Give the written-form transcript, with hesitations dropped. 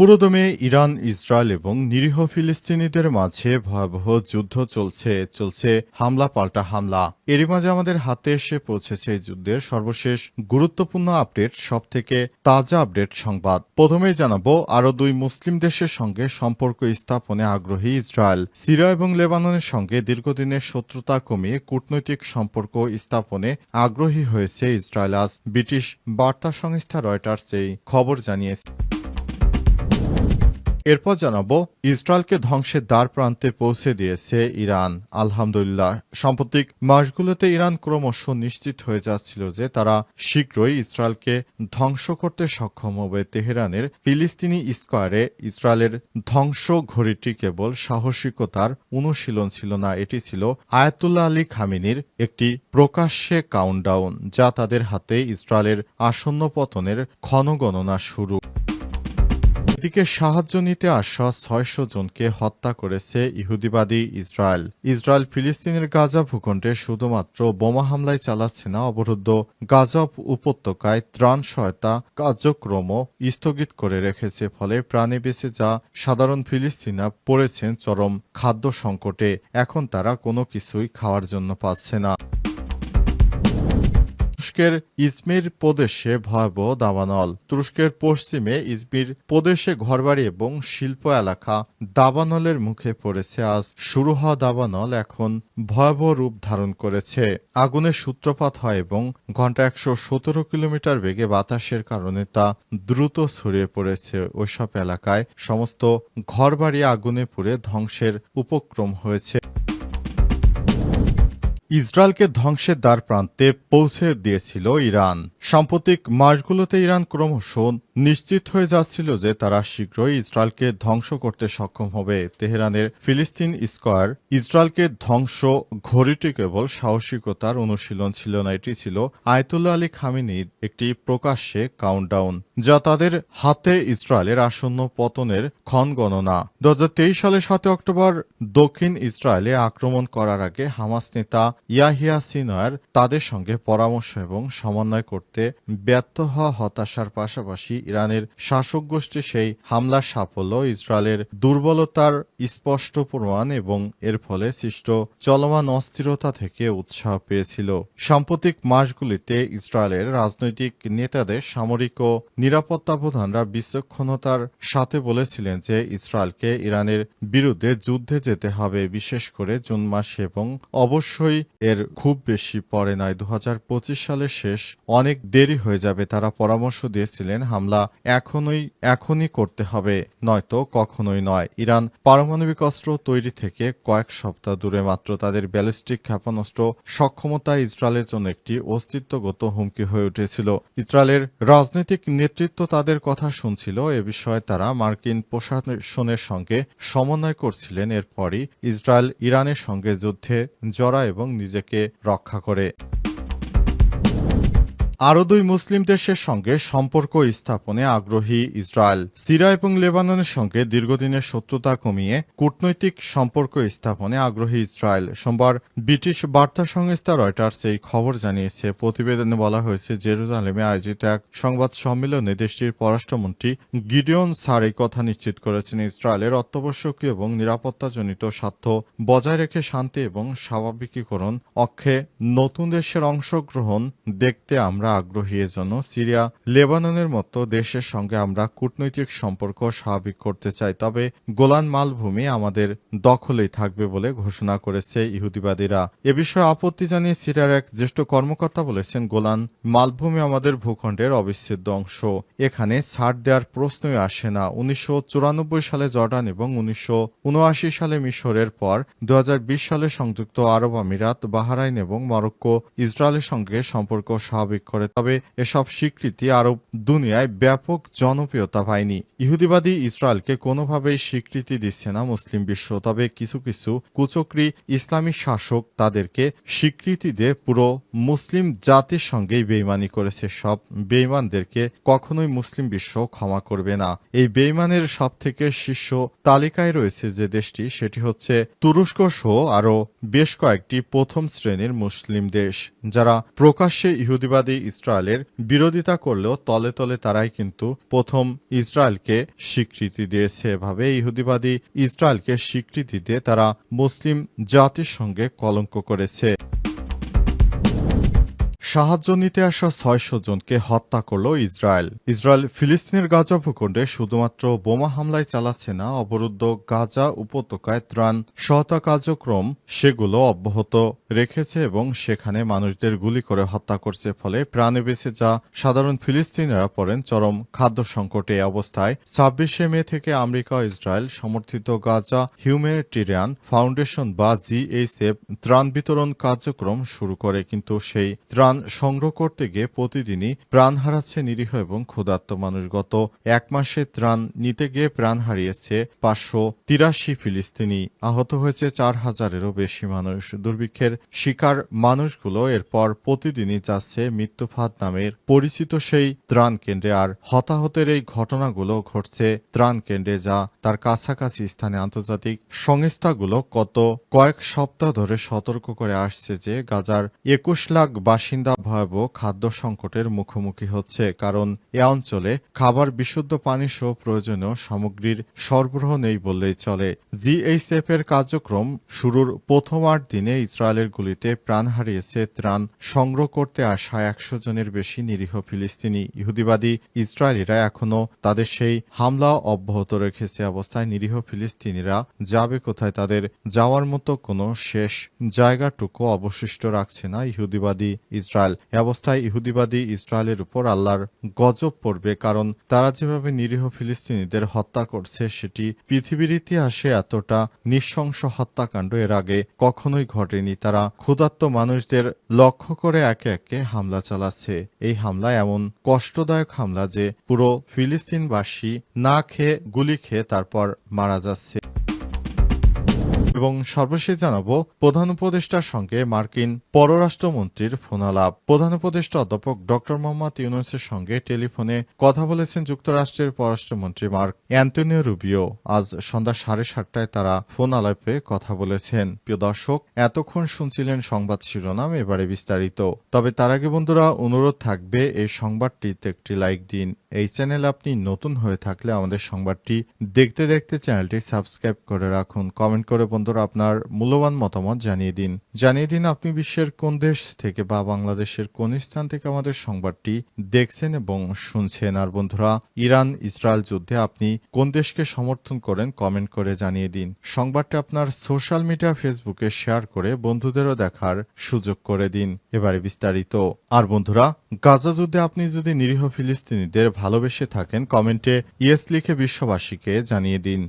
পুরোদমে Iran, Israel এবং নিরীহ ফিলিস্তিনিদের মাঝে ভয়াবহ যুদ্ধ চলছে হামলা পাল্টা হামলা। এরই মাঝে আমাদের হাতে এসে পৌঁছেছে এই যুদ্ধের সর্বশেষ গুরুত্বপূর্ণ আপডেট, সবথেকে তাজা আপডেট সংবাদ। প্রথমেই জানাবো, আরও দুই মুসলিম দেশের সঙ্গে সম্পর্ক স্থাপনে আগ্রহী ইসরায়েল। সিরিয়া এবং লেবাননের সঙ্গে দীর্ঘদিনের শত্রুতা কমিয়ে কূটনৈতিক সম্পর্ক স্থাপনে আগ্রহী হয়েছে ইসরায়েল। আজ ব্রিটিশ বার্তা সংস্থা রয়টার্স এই খবর জানিয়েছে। এরপর জানাবো, ইসরায়েলকে ধ্বংসের দ্বার প্রান্তে পৌঁছে দিয়েছে ইরান। আলহামদুলিল্লাহ, সাম্প্রতিক মাসগুলোতে ইরান ক্রমশ নিশ্চিত হয়ে যাচ্ছিল যে তারা শীঘ্রই ইসরায়েলকে ধ্বংস করতে সক্ষম হবে। তেহরানের ফিলিস্তিনি স্কয়ারে ইসরায়েলের ধ্বংস ঘড়িটি কেবল সাহসিকতার অনুশীলন ছিল না, এটি ছিল আয়াতুল্লাহ আলী খামেনির একটি প্রকাশ্যে কাউন্টডাউন, যা তাদের হাতে ইসরায়েলের আসন্ন পতনের ক্ষণগণনা শুরু। এদিকে সাহায্য নিতে আসা ৬০০ জনকে হত্যা করেছে ইহুদিবাদী ইসরায়েল। ইসরায়েল ফিলিস্তিনের গাজা ভূখণ্ডে শুধুমাত্র বোমা হামলাই চালাচ্ছে না, অবরুদ্ধ গাজা উপত্যকায় ত্রাণ সহায়তা কার্যক্রমও স্থগিত করে রেখেছে। ফলে প্রাণে বেঁচে যা সাধারণ ফিলিস্তিনা পড়েছেন চরম খাদ্য সংকটে। এখন তারা কোনো কিছুই খাওয়ার জন্য পাচ্ছে না। তুরস্কের ইজমির প্রদেশে ভয়াবহ দাবানল। তুরস্কের পশ্চিমে ইজমির প্রদেশে ঘরবাড়ি এবং শিল্প এলাকা দাবানলের মুখে পড়েছে। আজ শুরু হওয়া দাবানল এখন ভয়াবহ রূপ ধারণ করেছে। আগুনের সূত্রপাত হয় এবং ঘন্টা ১১৭ কিলোমিটার বেগে বাতাসের কারণে তা দ্রুত ছড়িয়ে পড়েছে। ওইসব এলাকায় সমস্ত ঘরবাড়ি আগুনে পুড়ে ধ্বংসের উপক্রম হয়েছে। ইসরায়েলকে ধ্বংসের দ্বার প্রান্তে পৌঁছে দিয়েছিল ইরান। সাম্প্রতিক মাসগুলোতে ইরান ক্রমশ নিশ্চিত হয়ে যাচ্ছিল যে তারা শীঘ্রই ইসরায়েলকে ধ্বংস করতে সক্ষম হবে। তেহরানের ফিলিস্তিন স্কয়ার ইসরায়েলকে ধ্বংস ঘড়িটি কেবল সাহসিকতার অনুশীলন ছিল না, এটি ছিল আয়াতুল্লাহ আলী খামেনির একটি প্রকাশ্যে কাউন্টডাউন, যা তাদের হাতে ইসরায়েলের আসন্ন পতনের ক্ষণগণনা। ২০২৩ সালের ৭ অক্টোবর দক্ষিণ ইসরায়েলে আক্রমণ করার আগে হামাস নেতা ইয়াহিয়া সিনওয়ার তাদের সঙ্গে পরামর্শ এবং সমন্বয় করতে ব্যর্থ হওয়া হতাশার পাশাপাশি ইরানের শাসক গোষ্ঠী সেই হামলার সাফল্য ইসরায়েলের দুর্বলতার স্পষ্ট প্রমাণ এবং এর ফলে সৃষ্ট চলমান অস্থিরতা থেকে উৎসাহ পেয়েছিল। সাম্প্রতিক মাসগুলিতে ইসরায়েলের রাজনৈতিক নেতাদের, সামরিক ও নিরাপত্তা প্রধানরা বিচক্ষণতার সাথে বলেছিলেন যে ইসরায়েলকে ইরানের বিরুদ্ধে যুদ্ধে যেতে হবে, বিশেষ করে জুন মাসে, এবং অবশ্যই এর খুব বেশি পরে নয়, ২০২৫ সালের শেষ অনেক দেরি হয়ে যাবে। তারা পরামর্শ দিয়েছিলেন হামলা এখনই করতে হবে, নয়তো কখনোই নয়। ইরান পারমাণবিক অস্ত্র তৈরি থেকে কয়েক সপ্তাহ দূরে, মাত্র তাদের ব্যালিস্টিক ক্ষেপণাস্ত্র সক্ষমতা ইসরায়েলের জন্য একটি অস্তিত্বগত হুমকি হয়ে উঠেছিল। ইসরায়েলের রাজনৈতিক নেতৃত্ব তাদের কথা শুনছিল। এ বিষয়ে তারা মার্কিন প্রশাসনের সঙ্গে সমন্বয় করছিলেন। এরপরই ইসরায়েল ইরানের সঙ্গে যুদ্ধে জড়ায় এবং নিজেকে রক্ষা করে। আরও দুই মুসলিম দেশের সঙ্গে সম্পর্ক স্থাপনে আগ্রহী ইসরায়েল। সিরিয়া এবং লেবাননের সঙ্গে দীর্ঘদিনের শত্রুতা কমিয়ে কূটনৈতিক সম্পর্ক স্থাপনে আগ্রহী ইসরায়েল। সোমবার ব্রিটিশ বার্তা সংস্থা রয়টার্স এই খবর জানিয়েছে। প্রতিবেদনে বলা হয়েছে, জেরুজালেমে আয়োজিত এক সংবাদ সম্মেলনে দেশটির পররাষ্ট্রমন্ত্রী গিডিয়ন সার এই কথা নিশ্চিত করেছেন। ইসরায়েলের অত্যাবশ্যকীয় এবং নিরাপত্তাজনিত স্বার্থ বজায় রেখে শান্তি এবং স্বাভাবিকীকরণ অক্ষে নতুন দেশের অংশগ্রহণ দেখতে আমরা আগ্রহী। এজন্য সিরিয়া, লেবাননের মতো দেশের সঙ্গে আমরা কূটনৈতিক সম্পর্ক স্বাভাবিক করতে চাই, তবে গোলান মালভূমি আমাদের দখলেই থাকবে বলে ঘোষণা করেছে ইহুদিবাদীরা। এ বিষয়ে আপত্তি জানিয়ে সিরিয়ার এক জ্যেষ্ঠ কর্মকর্তা বলেছেন, গোলান মালভূমি আমাদের ভূখণ্ডের অবিচ্ছেদ্য অংশ, এখানে ছাড় দেওয়ার প্রশ্নই আসে না। ১৯৯৪ সালে জর্ডান এবং ১৯৭৯ সালে মিশরের পর ২০২০ সালে সংযুক্ত আরব আমিরাত, বাহরাইন এবং মরক্কো ইসরায়েলের সঙ্গে সম্পর্ক স্বাভাবিক করে, তবে এসব স্বীকৃতি আরব দুনিয়ায় ব্যাপক জনপ্রিয়তা পায়নি। ইহুদিবাদী ইসরায়েলকে কোনোভাবেই স্বীকৃতি দিচ্ছে না মুসলিম বিশ্ব, তবে কিছু কিছু কুচক্রী ইসলামী শাসক তাদেরকে স্বীকৃতি দিয়ে পুরো মুসলিম জাতির সঙ্গেই বেইমানি করেছে। সব বেইমানদেরকে কখনোই মুসলিম বিশ্ব ক্ষমা করবে না। এই বেইমানের সব থেকে শীর্ষ তালিকায় রয়েছে যে দেশটি, সেটি হচ্ছে তুরস্ক সহ আরও বেশ কয়েকটি প্রথম শ্রেণীর মুসলিম দেশ, যারা প্রকাশ্যে ইহুদিবাদী ইসরায়েলের বিরোধিতা করলেও তলে তলে তারাই কিন্তু প্রথম ইসরায়েলকে স্বীকৃতি দিয়েছে। এভাবে ইহুদিবাদী ইসরায়েলকে স্বীকৃতি দিয়ে তারা মুসলিম জাতির সঙ্গে কলঙ্ক করেছে। সাহায্য নিতে আসা ৬০০ জনকে হত্যা করল ইসরায়েল। ইসরায়েল ফিলিস্তিনের গাজা ভূখণ্ডে শুধুমাত্র বোমা হামলাই চালাচ্ছে না, অবরুদ্ধ গাজা উপত্যকায় ত্রাণ সহায়তা কার্যক্রম সেগুলো অব্যাহত রেখেছে এবং সেখানে মানুষদের গুলি করে হত্যা করছে। ফলে প্রাণে বেঁচে যা সাধারণ ফিলিস্তিনিরা পড়েন চরম খাদ্য সংকটে। এই অবস্থায় ২৬শে মে থেকে আমেরিকা ও ইসরায়েল সমর্থিত গাজা হিউম্যানিটেরিয়ান ফাউন্ডেশন বা জিএইচএফ ত্রাণ বিতরণ কার্যক্রম শুরু করে। কিন্তু সেই ত্রাণ সংগ্রহ করতে গিয়ে প্রতিদিনই প্রাণ হারাচ্ছে নিরীহ এবং ক্ষুধার্ত মানুষ। গত এক মাসে ত্রাণ নিতে গিয়ে প্রাণ হারিয়েছে ৫৮৩ ফিলিস্তিনি, আহত হয়েছে ৪,০০০-এরও বেশি মানুষ। দুর্ভিক্ষের শিকার মানুষগুলো এরপর প্রতিদিনই যাচ্ছে মৃত্যুফাঁদ নামের পরিচিত সেই ত্রাণ কেন্দ্রে। আর হতাহতের এই ঘটনাগুলো ঘটছে ত্রাণ কেন্দ্রে, যা তার কাছাকাছি স্থানে। আন্তর্জাতিক সংস্থাগুলো গত কয়েক সপ্তাহ ধরে সতর্ক করে আসছে যে গাজার ২১ লাখ বাসিন্দা ভয়াবহ খাদ্য সংকটের মুখোমুখি হচ্ছে, কারণ এ অঞ্চলে খাবার, বিশুদ্ধ পানি সহ প্রয়োজনীয় সামগ্রীর সরবরাহ নেই বললেই চলে। জিএইচএফ এর কার্যক্রম শুরুর প্রথম ৮ দিনে ইসরায়েলের গুলিতে প্রাণ হারিয়েছে ত্রাণ সংগ্রহ করতে আসা ১০০ জনের বেশি নিরীহ ফিলিস্তিনি। ইহুদিবাদী ইসরায়েলিরা এখনও তাদের সেই হামলা অব্যাহত রেখেছে। অবস্থায় নিরীহ ফিলিস্তিনিরা যাবে কোথায়? তাদের যাওয়ার মতো কোনো শেষ জায়গাটুকু অবশিষ্ট রাখছে না ইহুদিবাদী ইসরায়েল। এ অবস্থায় ইহুদিবাদী ইসরায়েলের উপর আল্লাহর গজব পড়বে, কারণ তারা যেভাবে নিরীহ ফিলিস্তিনিদের হত্যা করছে সেটি পৃথিবীর ইতিহাসে এতটা নৃশংস হত্যাকাণ্ড এর আগে কখনোই ঘটেনি। তারা ক্ষুধার্ত মানুষদের লক্ষ্য করে একে একে হামলা চালাচ্ছে। এই হামলা এমন কষ্টদায়ক হামলা যে পুরো ফিলিস্তিনবাসী না খেয়ে গুলি খেয়ে তারপর মারা যাচ্ছে। এবং সর্বশেষ জানাবো প্রধান উপদেষ্টার সঙ্গে মার্কিন পররাষ্ট্রমন্ত্রীর ফোনালাপ। প্রধান উপদেষ্টা অধ্যাপক ড মোহাম্মদ ইউনূসের সঙ্গে টেলিফোনে কথা বলেছেন যুক্তরাষ্ট্রের পররাষ্ট্রমন্ত্রী মার্ক অ্যান্টনিও রুবিও। আজ সন্ধ্যা ৭:৩০টায় তারা ফোন আলাপে কথা বলেছেন। প্রিয় দর্শক, এতক্ষণ শুনছিলেন সংবাদ শিরোনাম, এবারে বিস্তারিত। তবে তার আগে বন্ধুরা অনুরোধ থাকবে এই সংবাদটিতে একটি লাইক দিন। এই চ্যানেল আপনি নতুন হয়ে থাকলে আমাদের সংবাদটি দেখতে দেখতে চ্যানেলটি সাবস্ক্রাইব করে রাখুন। কমেন্ট করে বন্ধুরা আপনার মূল্যবান মতামত জানিয়ে দিন আপনি বিশ্বের কোন দেশ থেকে বা বাংলাদেশের কোন স্থান থেকে আমাদের সংবাদটি দেখছেন এবং শুনছেন। আর বন্ধুরা, ইরান ইসরায়েল যুদ্ধে আপনি কোন দেশকে সমর্থন করেন কমেন্ট করে জানিয়ে দিন। সংবাদটি আপনার সোশ্যাল মিডিয়া ফেসবুকে শেয়ার করে বন্ধুদেরও দেখার সুযোগ করে দিন। এবারে বিস্তারিত। আর বন্ধুরা, গাজা যুদ্ধে আপনি যদি নিরীহ ফিলিস্তিনিদের ভালোবেসে থাকেন কমেন্টে ইয়েস লিখে বিশ্ববাসীকে জানিয়ে দিন।